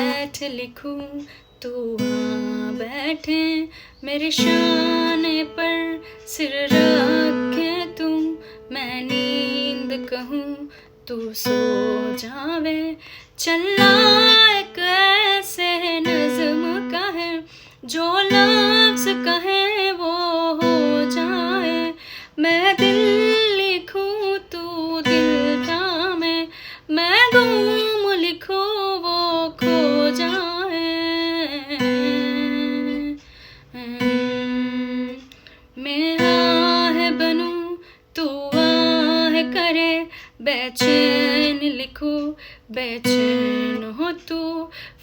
बैठ लिखूं, तू आ बैठे मेरे शाने पर सिर रखे तू, मैं नींद कहूँ तू सो जावे। चलना एक ऐसे नज़्म का है, जो लफ्ज़ कहे वो हो जाए। मैं दिल लिखूं तू दिल थामे, मैं गुम लिखूं वो खो जाए। मैं आह बनूं तू आह करे, बेचैन लिखूं बेचैन हो तू,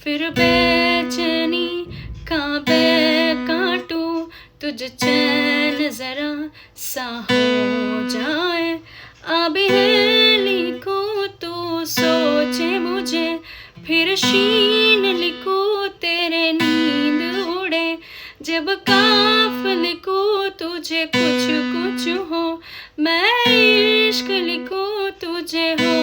फिर बेचैनी का काटूं, तुझ चैन जरा सा हो जाए। अब है लिखूं तू सोचे मुझे, फिर शीन लिखूं तेरे नींद उड़े। जब काफ लिखूं तुझे कुछ कुछ हो, मैं इश्क लिखूं तुझे हो